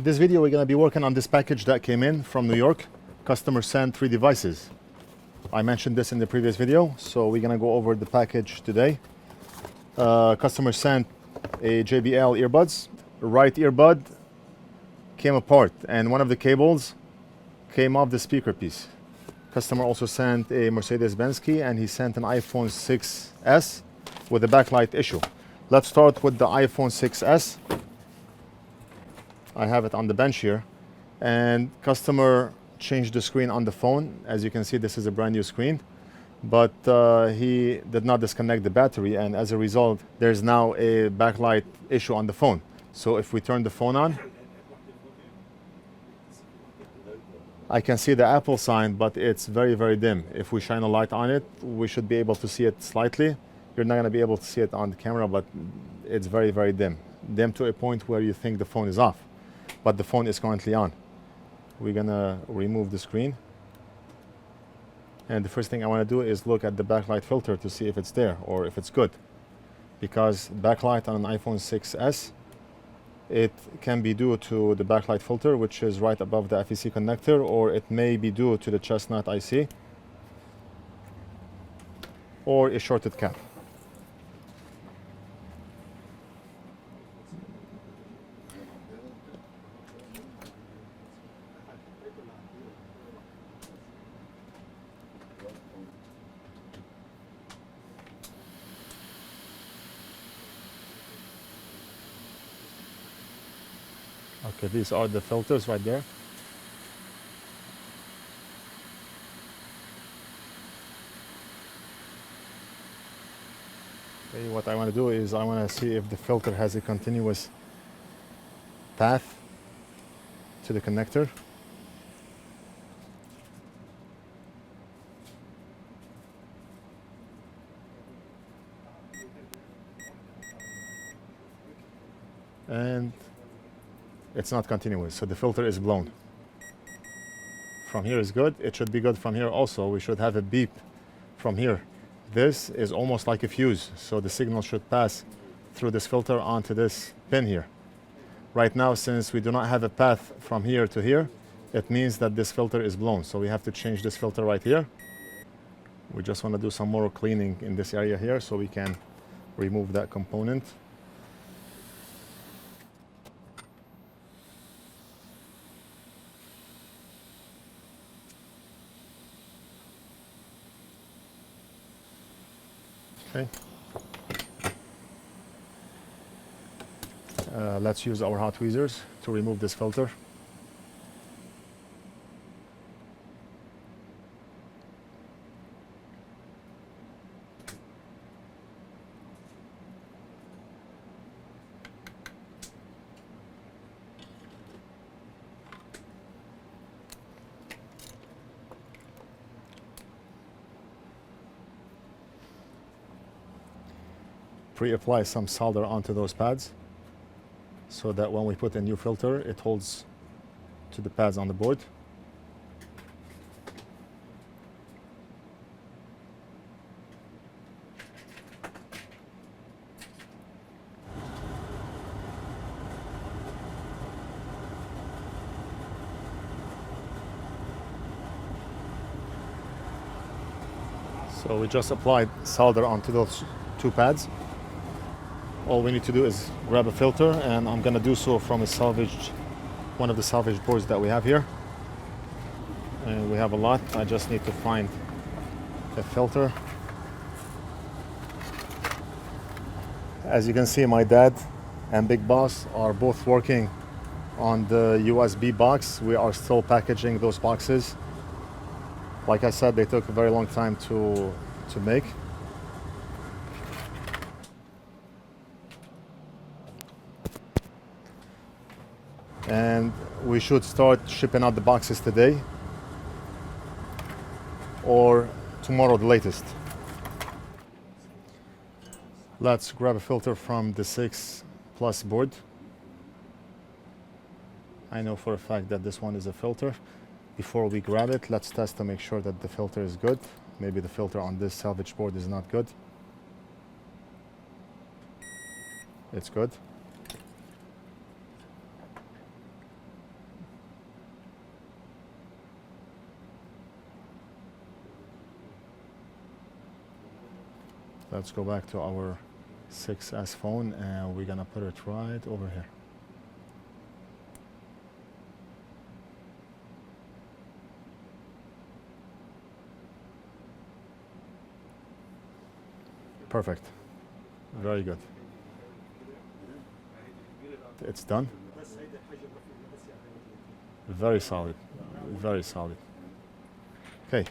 This video we're going to be working on this package that came in from New York. Customer sent 3 devices. I mentioned this in the previous video, so we're going to go over the package today. Customer sent a JBL earbuds. Right earbud came apart and one of the cables came off the speaker piece. Customer also sent a Mercedes-Benz key and he sent an iPhone 6s with a backlight issue. Let's start with the iPhone 6s. I have it on the bench here, and customer changed the screen on the phone. As you can see, this is a brand new screen, but he did not disconnect the battery, and as a result there's now a backlight issue on the phone. So if we turn the phone on, I can see the Apple sign, but it's very, very dim. If we shine a light on it, we should be able to see it slightly. You're not going to be able to see it on the camera, but it's very, very dim. Dim to a point where you think the phone is off, but the phone is currently on. We're going to remove the screen. And the first thing I want to do is look at the backlight filter to see if it's there or if it's good. Because backlight on an iPhone 6s, it can be due to the backlight filter, which is right above the FEC connector, or it may be due to the chestnut IC or a shorted cap. Okay, these are the filters right there. Okay, what I want to do is I want to see if the filter has a continuous path to the connector. And it's not continuous, so the filter is blown. From here is good. It should be good from here also. We should have a beep from here. This is almost like a fuse, so the signal should pass through this filter onto this pin here. Right now, since we do not have a path from here to here, it means that this filter is blown, so we have to change this filter right here. We just want to do some more cleaning in this area here so we can remove that component. Okay. Let's use our hot tweezers to remove this filter. Pre-apply some solder onto those pads so that when we put a new filter, it holds to the pads on the board. So we just applied solder onto those 2 pads. All we need to do is grab a filter, and I'm going to do so from one of the salvaged boards that we have here. And we have a lot. I just need to find a filter. As you can see, my dad and Big Boss are both working on the USB box. We are still packaging those boxes. Like I said, they took a very long time to make. And we should start shipping out the boxes today or tomorrow the latest. Let's grab a filter from the 6 Plus board. I know for a fact that this one is a filter. Before we grab it, let's test to make sure that the filter is good. Maybe the filter on this salvage board is not good. It's good. Let's go back to our 6S phone and we're gonna put it right over here. Perfect. Very good. It's done. Very solid. Very solid. Okay.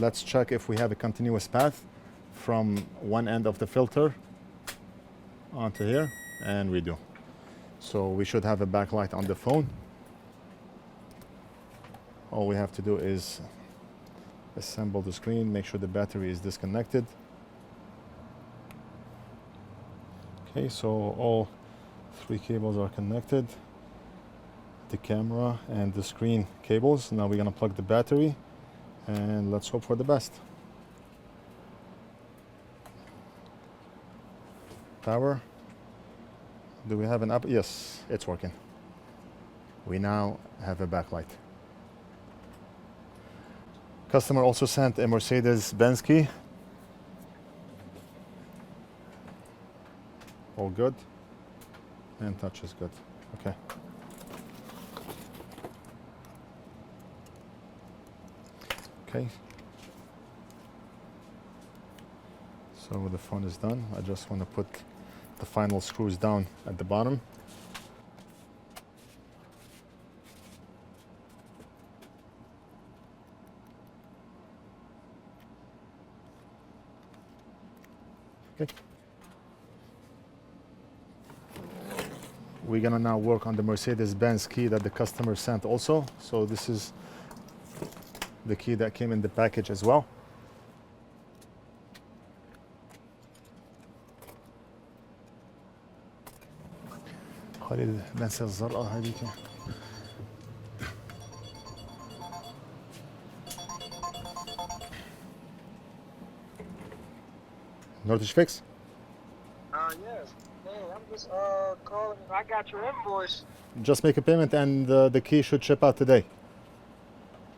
Let's check if we have a continuous path from one end of the filter onto here, and we do. So we should have a backlight on the phone. All we have to do is assemble the screen, make sure the battery is disconnected. Okay, so all three cables are connected, the camera and the screen cables. Now we're gonna plug the battery and let's hope for the best. Power. Do we have an app? Yes, it's working. We now have a backlight. Customer also sent a Mercedes-Benz key. All good. And touch is good. Okay. Okay. So the phone is done. I just want to put the final screws down at the bottom. Okay. We're gonna now work on the Mercedes-Benz key that the customer sent also. So this is the key that came in the package as well. خالد ناسي الزرقاء هذيك. NorthridgeFix? Yes. Hey, I'm just calling. I got your invoice. Just make a payment and the key should ship out today.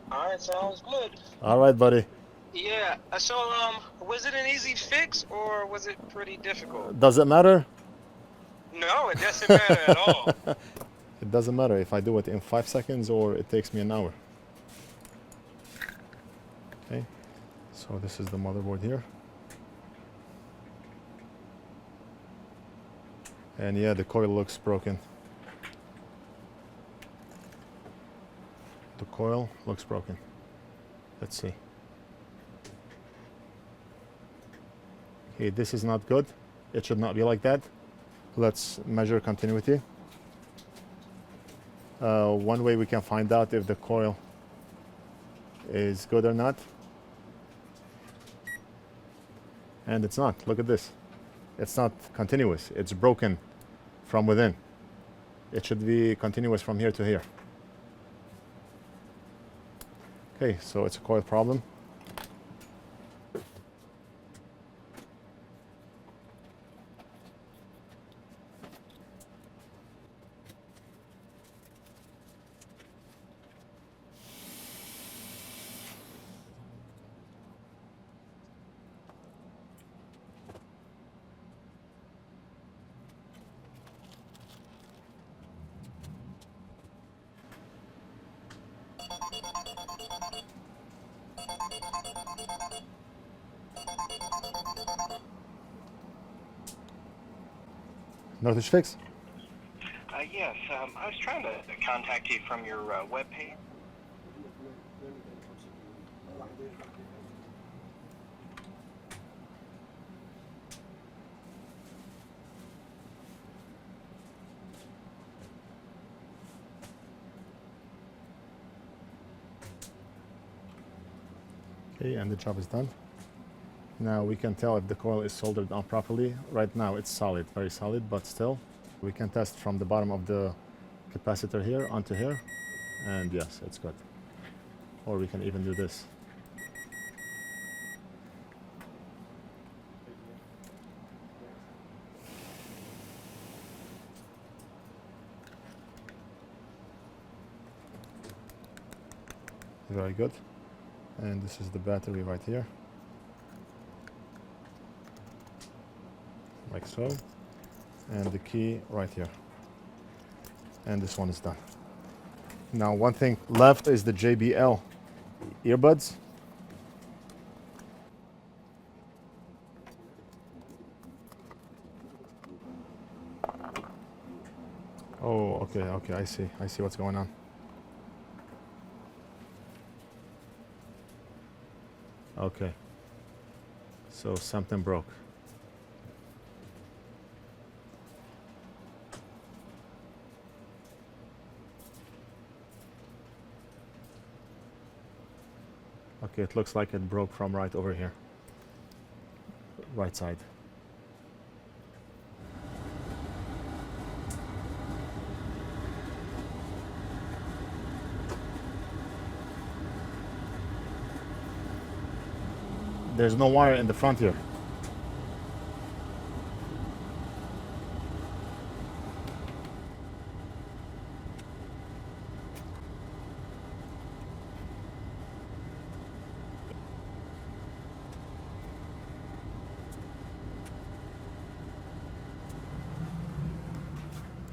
All right, sounds good. All right, buddy. Yeah. So, was it an easy fix or was it pretty difficult? Does it matter? No, it doesn't matter at all. It doesn't matter if I do it in 5 seconds or it takes me an hour. Okay. So this is the motherboard here. And yeah, the coil looks broken. The coil looks broken. Let's see. Okay, this is not good. It should not be like that. Let's measure continuity. One way we can find out if the coil is good or not. And it's not. Look at this. It's not continuous. It's broken from within. It should be continuous from here to here. Okay, so it's a coil problem. NorthridgeFix? Yes. I was trying to contact you from your webpage. Okay, and the job is done. Now we can tell if the coil is soldered on properly. Right now it's solid, very solid, but still we can test from the bottom of the capacitor here onto here, and yes, it's good. Or we can even do this. Very good. And this is the battery right here. so. And the key right here. And this one is done. Now one thing left is the JBL earbuds. Oh, okay, I see what's going on. Okay, so something broke. Okay, it looks like it broke from right over here, right side. There's no wire in the front here.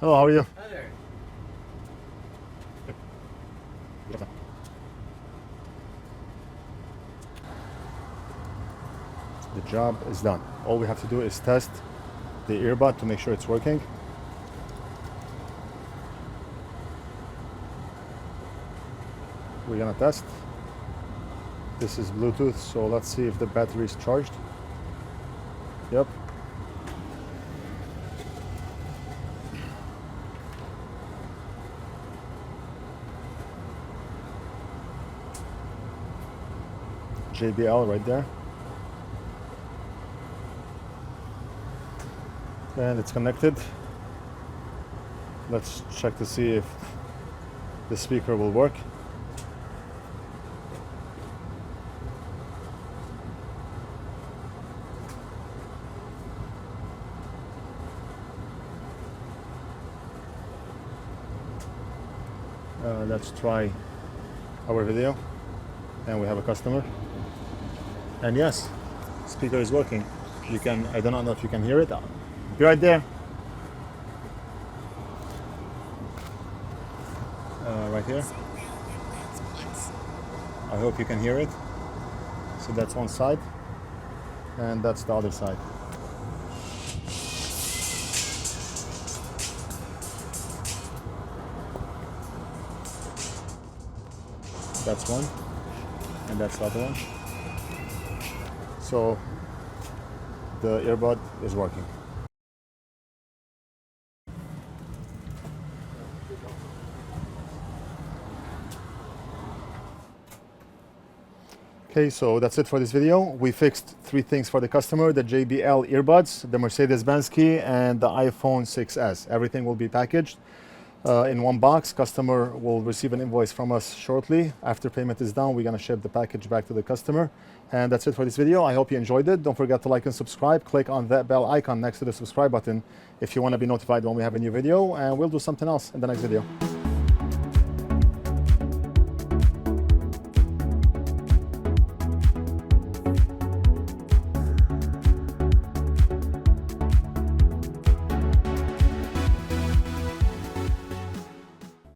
Hello, how are you? Hi there. The job is done. All we have to do is test the earbud to make sure it's working. We're gonna test. This is Bluetooth, so let's see if the battery is charged. Yep. JBL right there. And it's connected. Let's check to see if the speaker will work. Let's try our video, and we have a customer. And yes, speaker is working. You can, I don't know if you can hear it. Be right there. Right here. I hope you can hear it. So that's one side, and that's the other side. That's one, and that's the other one. So the earbud is working. Okay, so that's it for this video. We fixed 3 things for the customer: the JBL earbuds, the Mercedes-Benz key, and the iPhone 6s. Everything will be packaged in one box. Customer will receive an invoice from us shortly. After payment is done, we're gonna ship the package back to the customer. And that's it for this video. I hope you enjoyed it. Don't forget to like and subscribe. Click on that bell icon next to the subscribe button if you want to be notified when we have a new video, and we'll do something else in the next video.